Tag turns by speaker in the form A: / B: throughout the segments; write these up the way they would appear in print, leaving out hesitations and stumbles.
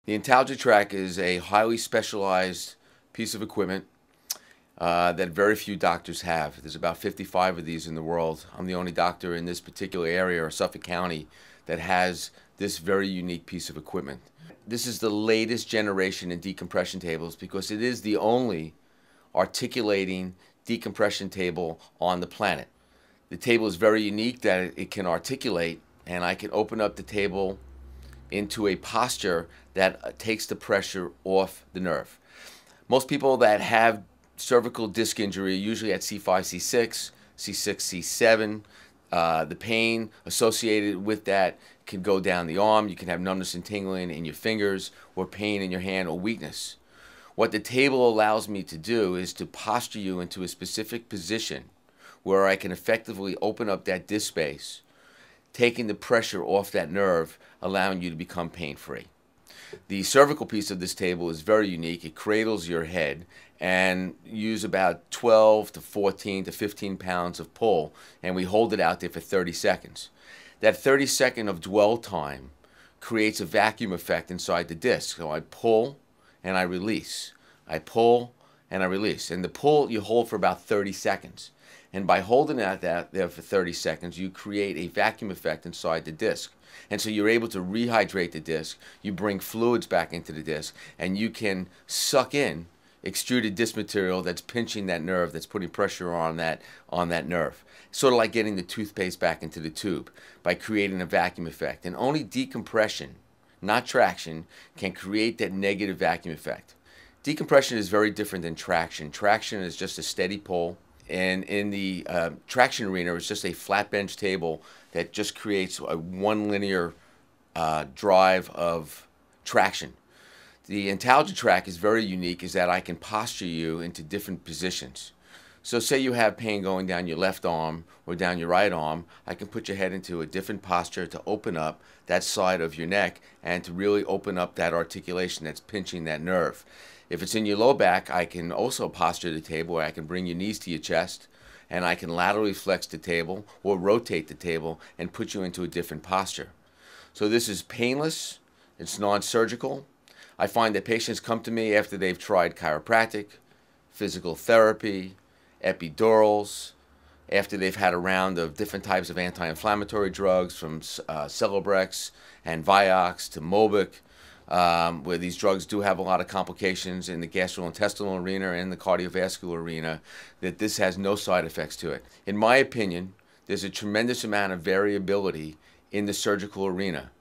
A: The Intalgia Track is a highly specialized piece of equipment that very few doctors have. There's about 55 of these in the world. I'm the only doctor in this particular area, or Suffolk County, that has this very unique piece of equipment. This is the latest generation in decompression tables because it is the only articulating decompression table on the planet. The table is very unique that it can articulate, and I can open up the table into a posture that takes the pressure off the nerve. Most people that have cervical disc injury, usually at C5, C6, C6, C7, the pain associated with that can go down the arm. You can have numbness and tingling in your fingers, or pain in your hand, or weakness. What the table allows me to do is to posture you into a specific position where I can effectively open up that disc space, taking the pressure off that nerve, allowing you to become pain-free. The cervical piece of this table is very unique. It cradles your head and use about 12 to 14 to 15 pounds of pull, and we hold it out there for 30 seconds. That 30 second of dwell time creates a vacuum effect inside the disc. So I pull and I release. I pull and I release. And the pull you hold for about 30 seconds. And by holding that there for 30 seconds, you create a vacuum effect inside the disc. And so you're able to rehydrate the disc, you bring fluids back into the disc, and you can suck in extruded disc material that's pinching that nerve, that's putting pressure on that nerve. Sort of like getting the toothpaste back into the tube by creating a vacuum effect. And only decompression, not traction, can create that negative vacuum effect. Decompression is very different than traction. Traction is just a steady pull. And in the traction arena, it's just a flat bench table that just creates a one linear drive of traction. The Intalgia Track is very unique, is that I can posture you into different positions. So say you have pain going down your left arm or down your right arm, I can put your head into a different posture to open up that side of your neck and to really open up that articulation that's pinching that nerve. If it's in your low back, I can also posture the table where I can bring your knees to your chest, and I can laterally flex the table or rotate the table and put you into a different posture. So this is painless, it's non-surgical. I find that patients come to me after they've tried chiropractic, physical therapy, epidurals, after they've had a round of different types of anti-inflammatory drugs from Celebrex and Vioxx to Mobic, where these drugs do have a lot of complications in the gastrointestinal arena and the cardiovascular arena, that this has no side effects to it. In my opinion, there's a tremendous amount of variability in the surgical arena.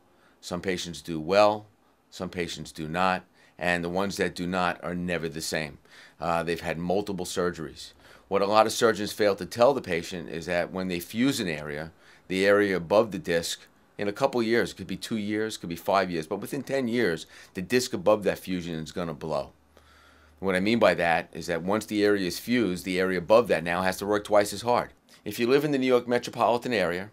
A: Some patients do well, some patients do not, and the ones that do not are never the same. They've had multiple surgeries. What a lot of surgeons fail to tell the patient is that when they fuse an area, the area above the disc, in a couple years, it could be 2 years, could be 5 years, but within 10 years, the disc above that fusion is going to blow. What I mean by that is that once the area is fused, the area above that now has to work twice as hard. If you live in the New York metropolitan area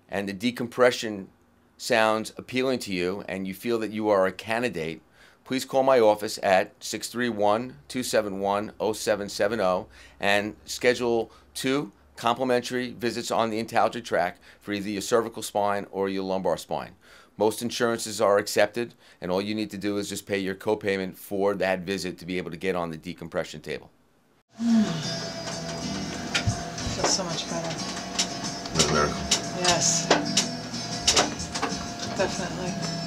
A: and the decompression sounds appealing to you and you feel that you are a candidate, please call my office at 631-271-0770 and schedule 2 complimentary visits on the Intalgia Track for either your cervical spine or your lumbar spine. Most insurances are accepted, and all you need to do is just pay your copayment for that visit to be able to get on the decompression table.
B: Feels so much better.
A: What a miracle.
B: Yes. Definitely.